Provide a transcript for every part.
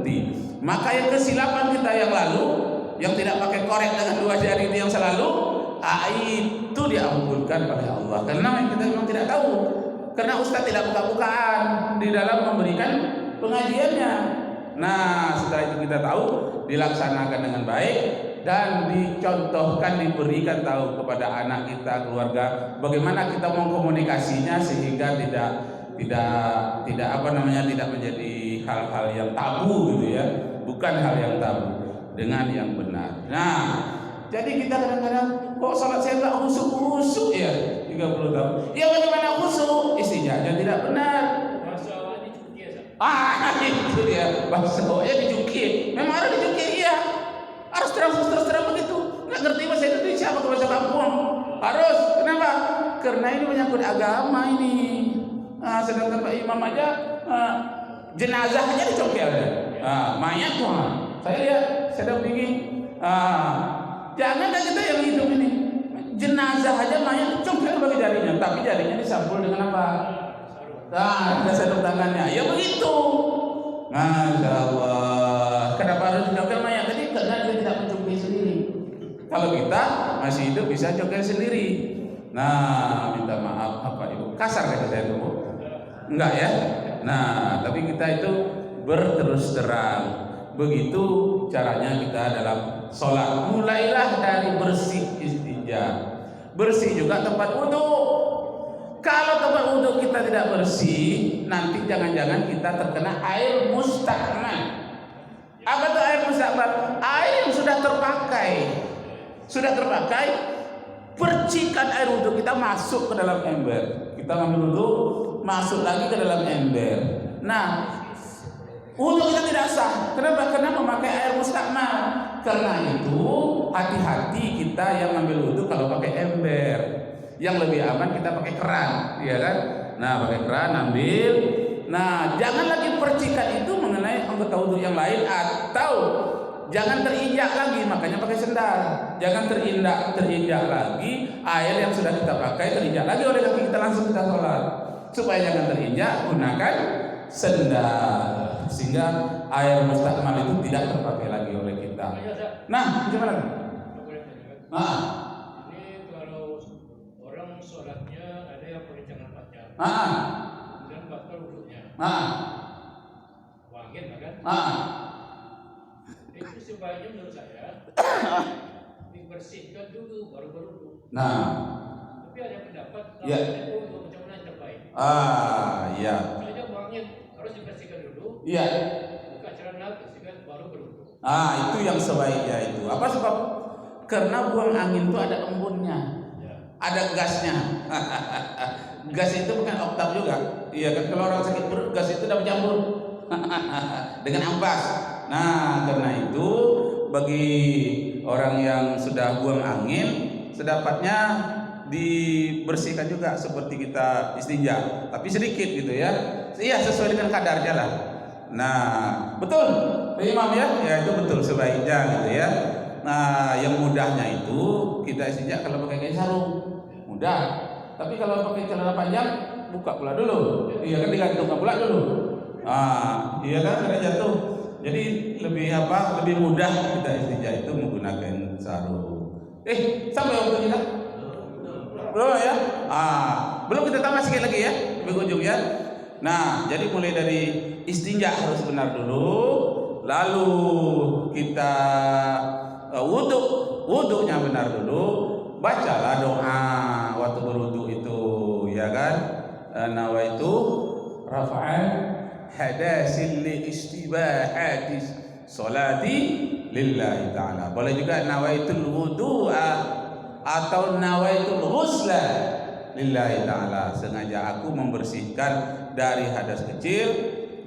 berhenti. Maka yang kesilapan kita yang lalu, yang tidak pakai korek dengan 2 jari itu yang selalu, itu diampunkan oleh Allah. Karena kita memang tidak tahu. Karena Ustaz tidak buka-bukaan di dalam memberikan pengajiannya. Nah, setelah itu kita tahu, dilaksanakan dengan baik dan dicontohkan, diberikan tahu kepada anak kita, keluarga, bagaimana kita mau komunikasinya sehingga tidak menjadi hal-hal yang tabu gitu ya, bukan hal yang tabu, dengan yang benar. Nah, jadi kita kadang-kadang kok sholat saya nggak khusyuk ya 30 tahun. Ya bagaimana khusyuk? Istinjanya tidak benar. Itu dia, bahasa dicuci. Memang harus dicuci, iya. Harus terang begitu. Nggak ngerti bahasa Indonesia atau bahasa kampung. Harus. Kenapa? Karena ini menyangkut agama ini. Sedangkan Pak Imam aja jenazah aja dicongkel. Mayat tuh. Saya lihat, saya dampingi. Jangan kita yang hidup ini. Jenazah aja mayat dicongkel bagi jarinya, tapi jarinya disampul dengan apa? Ada sarung tangannya. Ya begitu. Masya Allah. Kenapa harus dicongkel mayat tadi? Karena dia tidak mencongkel sendiri. Kalau kita masih hidup bisa congkel sendiri. Nah, minta maaf apa Ibu? Kasar kata saya dulu. Enggak ya? Nah, tapi kita itu berterus terang. Begitu caranya kita dalam sholat. Mulailah dari bersih istinja. Bersih juga tempat wudhu. Kalau tempat wudhu kita tidak bersih, nanti jangan-jangan kita terkena air musta'mal. Apa itu air musta'mal? Air yang sudah terpakai, percikan air wudhu kita masuk ke dalam ember. Kita ambil wudhu, masuk lagi ke dalam ember. Nah, wudhu kita tidak sah. Kenapa? Karena memakai air musta'mal. Karena itu hati-hati kita yang ambil wudhu kalau pakai ember. Yang lebih aman kita pakai keran, ya kan? Nah, pakai keran ambil. Nah, jangan lagi percikan itu mengenai anggota wudhu yang lain, atau jangan terinjak lagi, makanya pakai sendal. Jangan terinjak lagi air yang sudah kita pakai, terinjak lagi oleh kaki kita, langsung kita sholat. Supaya jangan terinjak, gunakan sendal sehingga air musta'mal itu tidak terpakai lagi oleh kita. Nah, gimana? Sholatnya ada yang pakai jangan baca, kemudian batal wudhunya, wangin kan? Itu sebaiknya menurut saya dibersihkan dulu baru berwudhu. Nah, tapi ada pendapat ya. Itu untuk macam mana yang terbaik? Iya. Misalnya wangin harus dibersihkan dulu. Iya. Buka celana bersihkan baru berwudhu. Itu yang sebaiknya itu. Apa sebab? Karena buang angin itu ada embunnya. Ada gasnya. Gas itu bukan oktav juga. Iya kan, kalau orang sakit perut gas itu dapat campur dengan ampas. Nah, karena itu bagi orang yang sudah buang angin, sedapatnya dibersihkan juga seperti kita istinja, tapi sedikit gitu ya. Iya, sesuai dengan kadarnya lah. Nah, betul Imam ya? Ya itu betul sebaiknya gitu ya. Nah, yang mudahnya itu kita istinja kalau pakai kain sarung. Mudah. Tapi kalau pakai celana panjang, buka pula dulu. Iya kan, digantung pula dulu. Iya kan, karena jatuh. Jadi lebih mudah kita istinja itu menggunakan sarung. Sampai waktu kita? Belum ya? Belum, kita tambah sedikit lagi ya, lebih ujung ya. Nah, jadi mulai dari istinja harus benar dulu, lalu kita wudhunya benar dulu, bacalah doa waktu berwudhu itu, ya kan? Nawaitu rafa'an hadasil li istibahatis salati lillahi ta'ala. Boleh juga nawaitul wudu'a atau nawaitul ghusla lillahi ta'ala. Sengaja aku membersihkan dari hadas kecil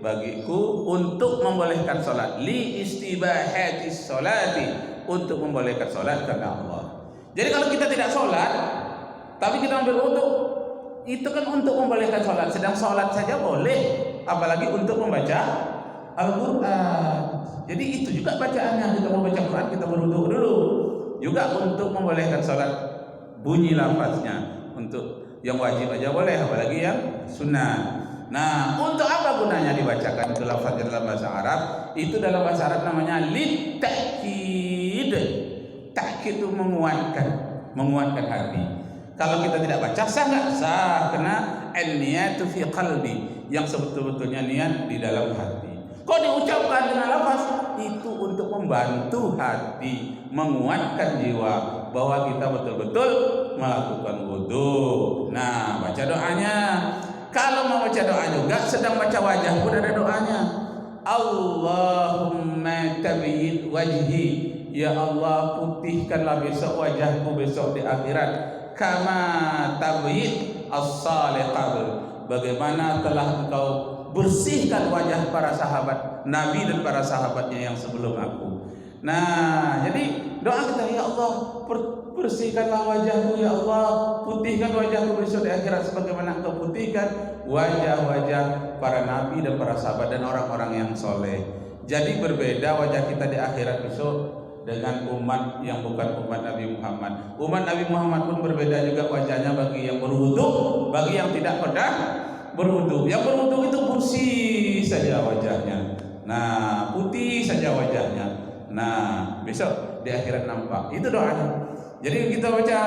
bagiku untuk membolehkan salat, li istibahatis salati, untuk membolehkan salat karena Allah. Jadi kalau kita tidak sholat, tapi kita ambil wudhu, itu kan untuk membolehkan sholat. Sedang sholat saja boleh, apalagi untuk membaca Al-Quran. Jadi itu juga bacaannya. Kita mau baca Quran, kita berwudhu dulu. Juga untuk membolehkan sholat, bunyi lafaznya. Untuk yang wajib aja boleh, apalagi yang sunnah. Nah, untuk apa gunanya dibacakan itu lafaznya dalam bahasa Arab? Itu dalam bahasa Arab namanya lit ta'kid. Ta'kid itu menguatkan hati. Kalau kita tidak baca sah nggak? Sah, karena an-niyatu fi qalbi, yang sebetul-betulnya niat di dalam hati. Kok diucapkan dengan lafaz? Itu untuk membantu hati, menguatkan jiwa bahwa kita betul-betul melakukan wudu. Nah, baca doanya. Kalau mau baca doa juga, sedang baca wajah pun ada doanya. Allahumma tabiyyid wajhi, ya Allah putihkanlah besok wajahku besok di akhirat. Kama tabiyyid as-salih qabl, bagaimana telah engkau bersihkan wajah para sahabat Nabi dan para sahabatnya yang sebelum aku. Nah, jadi doa kita, ya Allah bersihkanlah wajahku, ya Allah putihkan wajahku besok di akhirat sebagaimana engkau putihkan wajah-wajah para nabi dan para sahabat dan orang-orang yang soleh. Jadi berbeda wajah kita di akhirat besok dengan umat yang bukan umat Nabi Muhammad. Umat Nabi Muhammad pun berbeda juga wajahnya bagi yang berwudu, bagi yang tidak pernah berwudu. Yang berwudu itu bersih saja wajahnya. Nah, putih saja wajahnya. Nah, besok di akhirat nampak. Itu doanya. Jadi kita baca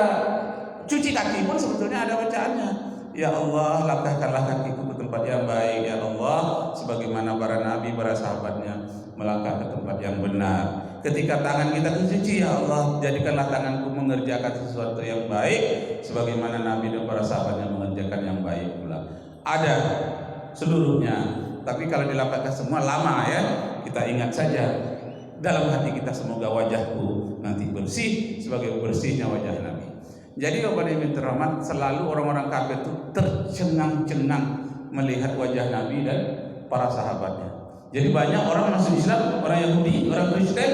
cuci kaki pun sebetulnya ada bacaannya. Ya Allah, langkahkanlah kakiku ke tempat yang baik, ya Allah, sebagaimana para nabi, para sahabatnya melangkah ke tempat yang benar. Ketika tangan kita dicuci, ya Allah, jadikanlah tanganku mengerjakan sesuatu yang baik sebagaimana nabi dan para sahabatnya mengerjakan yang baik pula. Ada seluruhnya. Tapi kalau dilapatkan semua lama ya. Kita ingat saja dalam hati kita, semoga wajahku nanti bersih sebagai bersihnya wajah Nabi. Jadi kepada Ibn Rahmat, selalu orang-orang kafir itu tercengang-cengang melihat wajah Nabi dan para sahabatnya. Jadi banyak orang masuk Islam, orang Yahudi, orang Kristen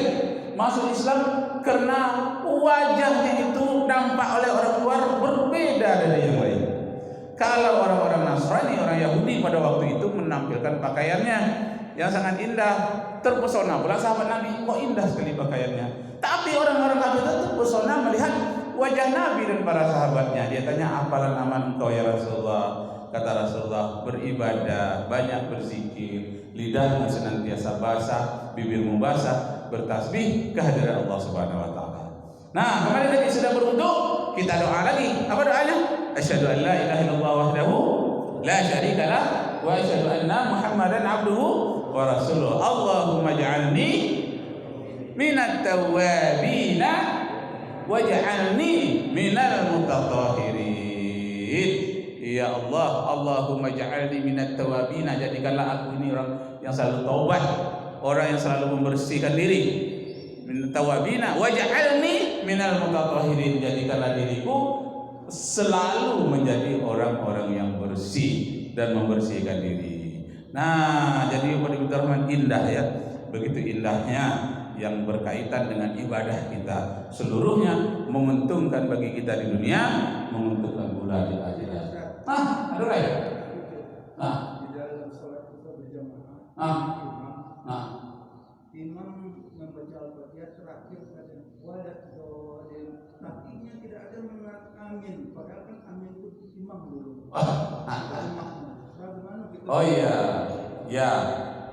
masuk Islam karena wajahnya itu nampak oleh orang luar berbeda dari yang lain. Kalau orang-orang Nasrani, orang Yahudi pada waktu itu menampilkan pakaiannya yang sangat indah, terpesona pula sahabat Nabi, kok indah sekali pakaiannya. Tapi orang-orang kafir itu terpesona melihat wajah Nabi dan para sahabatnya. Dia tanya, apalan aman engkau ya Rasulullah? Kata Rasulullah, beribadah, banyak berzikir, lidahmu senantiasa basah, bibirmu basah, bertasbih kehadiran Allah Subhanahu wa taala. Nah, kemarin tadi sudah berwudu, kita doa lagi. Apa doanya? Asyhadu an la ilaha illallah wahdahu la syarikalah wa asyhadu anna Muhammadan abduhu wa rasuluh. Allahumma ij'alni minat tawwabina waj'alni minal mutatahhirin. Ya Allah, Allahumma ja'alni minat tawabina, jadikanlah aku ini orang yang selalu taubat, orang yang selalu membersihkan diri. Minat tawabina waj'alni minal mutatahhirin, jadikanlah diriku selalu menjadi orang-orang yang bersih dan membersihkan diri. Nah, jadi pada Rahman indah ya, begitu indahnya yang berkaitan dengan ibadah kita, seluruhnya menguntungkan bagi kita di dunia, menguntungkan pula di akhirat. Ada lain? Di dalam sholat kita berjamaah, imam membaca Al-Fatihah terakhir kata waladhdallin, takinya tidak ada mengenal amin, padahal kan amin itu imam dulu. Bagaimana kita? Oh iya, ya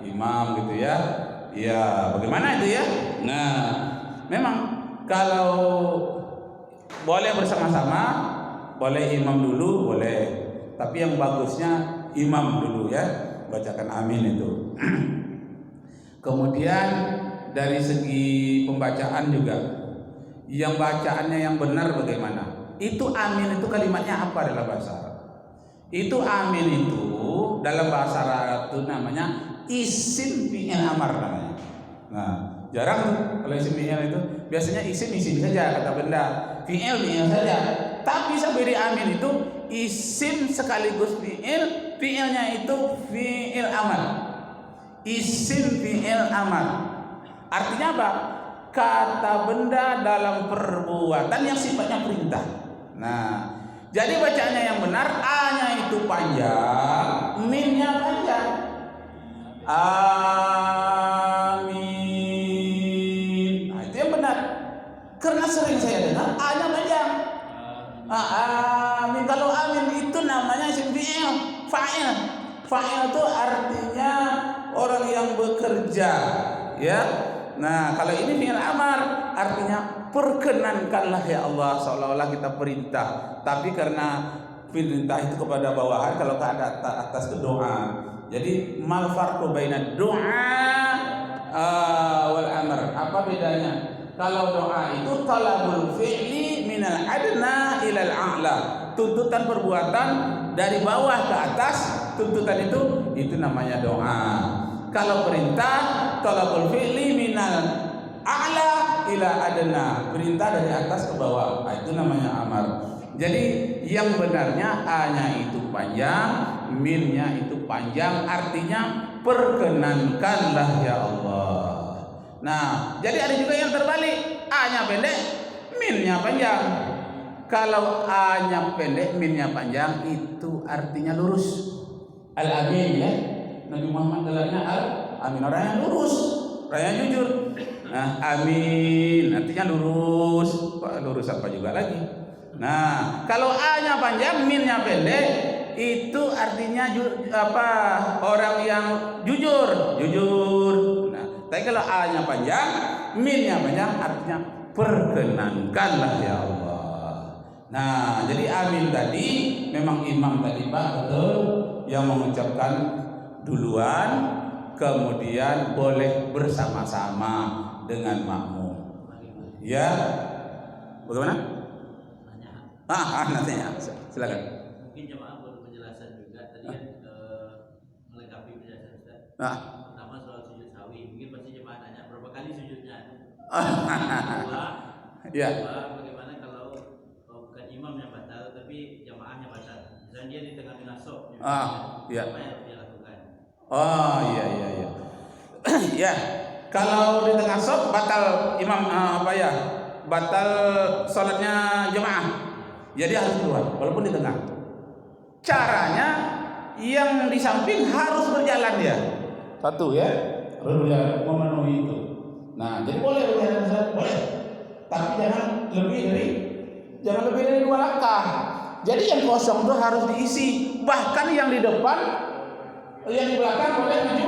imam gitu ya. Ya, bagaimana itu ya? Nah, memang kalau boleh bersama-sama, boleh imam dulu, boleh. Tapi yang bagusnya imam dulu ya, bacakan amin itu. Kemudian dari segi pembacaan juga, yang bacaannya yang benar bagaimana? Itu amin itu kalimatnya apa dalam bahasa Arab? Itu amin itu dalam bahasa Arab itu namanya isim fi'il amar namanya. Nah, jarang tuh kalau isim fi'il itu, biasanya isim saja kata benda, fi'il saja. Tapi sampai di amin itu isim sekaligus fi'il, fi'ilnya itu fi'il amar. Isim fi'il amar. Artinya apa? Kata benda dalam perbuatan yang sifatnya perintah. Nah, jadi bacaannya yang benar, A-nya itu panjang, Min-nya panjang. Amin. Nah, itu yang benar. Karena sering saya dengar A-nya panjang. Amin. Kalau amin itu namanya isim fi'il, fa'il. Fa'il itu artinya orang yang bekerja, ya. Nah, kalau ini fi'il amar artinya perkenankanlah ya Allah, seolah-olah kita perintah. Tapi karena perintah itu kepada bawahan, kalau ke atas itu doa. Jadi mal farqu baina doa wal amr. Apa bedanya? Kalau doa itu talabul fi'li minal adna ilal a'la. Tuntutan perbuatan dari bawah ke atas, tuntutan itu namanya doa. Kalau perintah talabul fi'li minal a'la ila adna, perintah dari atas ke bawah. Nah, itu namanya amar. Jadi yang benarnya A-nya itu panjang, min-nya itu panjang, artinya perkenankanlah ya Allah. Nah, jadi ada juga yang terbalik, A-nya pendek, min-nya panjang. Kalau A-nya pendek, min-nya panjang, itu artinya lurus. Al-Amin ya. Nabi Muhammad gelarnya Al-Amin, orang yang lurus, orang yang jujur. Nah, amin artinya lurus. Lurus apa juga lagi. Nah, kalau A-nya panjang, min-nya pendek, itu artinya orang yang jujur. Nah, tapi kalau A-nya panjang, min-nya panjang, artinya perkenankanlah ya Allah. Nah, jadi amin tadi memang imam tadi Pak, betul, yang mengucapkan duluan, kemudian boleh bersama-sama dengan makmum. Ya, bagaimana? Nantinya silakan. Mungkin jemaah perlu penjelasan juga tadi kan melengkapi penjelasan Ustaz. Pertama soal sujud sawi, mungkin pasti jemaah nanya berapa kali sujudnya. Ya. Bagaimana kalau bukan imam yang batal tapi jemaahnya batal. Misalnya dia di tengah-tengah sholat. Ya. Apa yang dia lakukan? Iya. Ya. Kalau di tengah sholat batal imam batal sholatnya jemaah. Jadi harus keluar, walaupun di tengah. Caranya yang di samping harus berjalan dia. Satu ya, harus berjalan memenuhi itu. Nah, jadi boleh berjalan, boleh. Tapi jangan lebih dari 2 langkah. Jadi yang kosong itu harus diisi. Bahkan yang di depan, yang di belakang boleh maju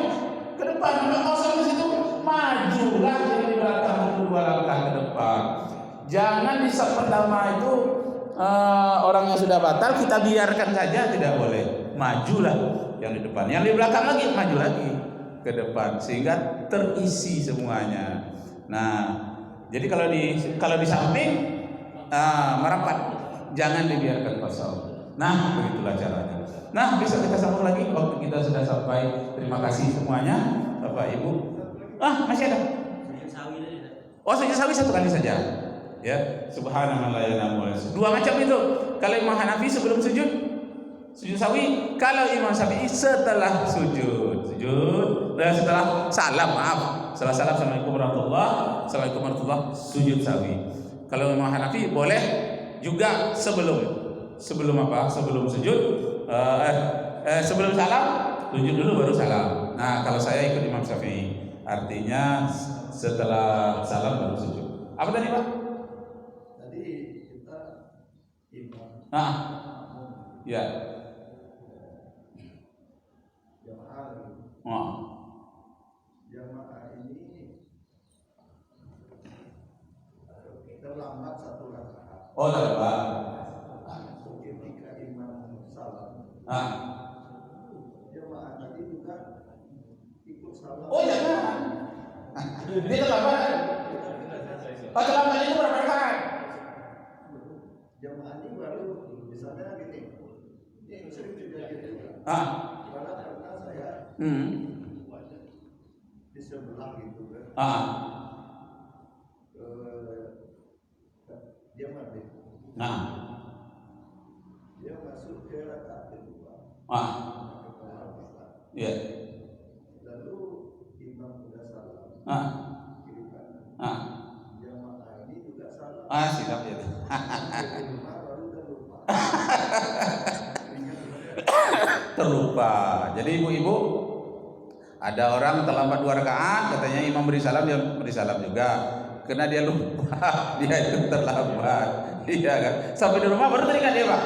ke depan. Kalau kosong di situ, majulah yang di belakang itu 2 langkah ke depan. Jangan di saat pertama itu orang yang sudah batal kita biarkan saja, tidak boleh. Majulah yang di depan, yang di belakang lagi maju lagi ke depan sehingga terisi semuanya. Nah, jadi kalau di samping merapat, jangan dibiarkan kosong. Nah, begitulah caranya. Nah, bisa kita sambung lagi, waktu kita sudah sampai. Terima kasih semuanya, Bapak Ibu. Masih ada? Sujud sawi tadi. Sujud sawi 1 kali saja. Ya, subhanallah ya namu. 2 macam itu. Kalau Imam Hanafi sebelum sujud sawi. Kalau Imam Syafi'i setelah sujud. Dan setelah salam, setelah salam, assalamualaikum warahmatullah, sujud sawi. Kalau Imam Hanafi boleh juga sebelum sujud, sebelum salam sujud dulu baru salam. Nah, kalau saya ikut Imam Syafi'i, artinya setelah salam baru sujud. Apa tadi Pak? Ya. Jamaah ini terlambat 1 rakaat. Terlambat. Ketika imam salam. Jamaah tadi juga ikut salam. Jangan. Dia terlambat. Terlambat itu berapa rakaat? Jamaah ini baru misalnya gini. Ini sering terjadi juga. Karena saya di sebelah gitu kan. Dia mati. Dia masuk ke rakaat kedua. Iya. Lalu imam sudah salam. Kiri kanan. Jamaah ini juga salam. Siap ya. Baru terlupa. Terlupa. Jadi ibu-ibu, ada orang terlambat 2 rakaat, katanya imam beri salam, dia beri salam juga. Karena dia lupa, dia itu terlambat. Iya kan? Sampai di rumah baru teringat dia Pak.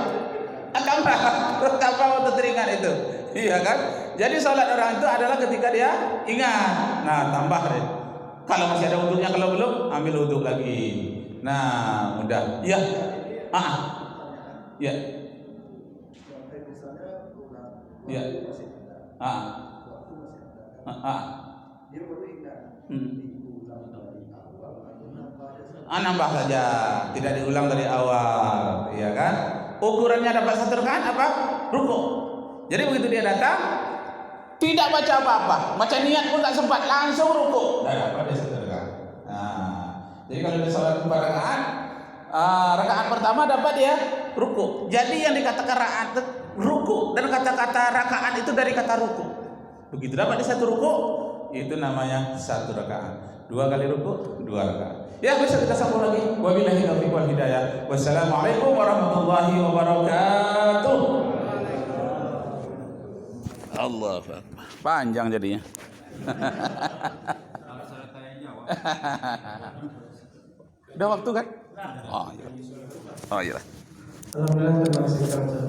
Kapan waktu teringat itu? Iya kan? Jadi sholat orang itu adalah ketika dia ingat. Nah, tambah deh. Kalau masih ada wudhunya, kalau belum ambil wudhu lagi. Nah, mudah. Iya. Iya. Iya. Dia baru ingat. Nambah saja, tidak diulang dari awal, ya kan? Ukurannya dapat 1 rakaat apa? Rukuk. Jadi begitu dia datang, tidak baca apa-apa, baca niat pun tak sempat, langsung rukuk. Dah dapat dia 1 rakaat. Nah, jadi kalau dia sholat 4 rakaat, rakaat pertama dapat dia rukuk. Jadi yang dikatakan rakaat rukuk dan kata-kata rakaat itu dari kata rukuk. Begitu dapat dia 1 rukuk, itu namanya 1 rakaat. 2 kali rukuk, 2 rakaat. Ya, besok kita sambung lagi. Wabillahi taufiq wal hidayah. Wassalamualaikum warahmatullahi wabarakatuh. Allah Akbar. Panjang jadinya. Udah waktu kan? Oh iya. Oh iya. Alhamdulillah, terima kasih.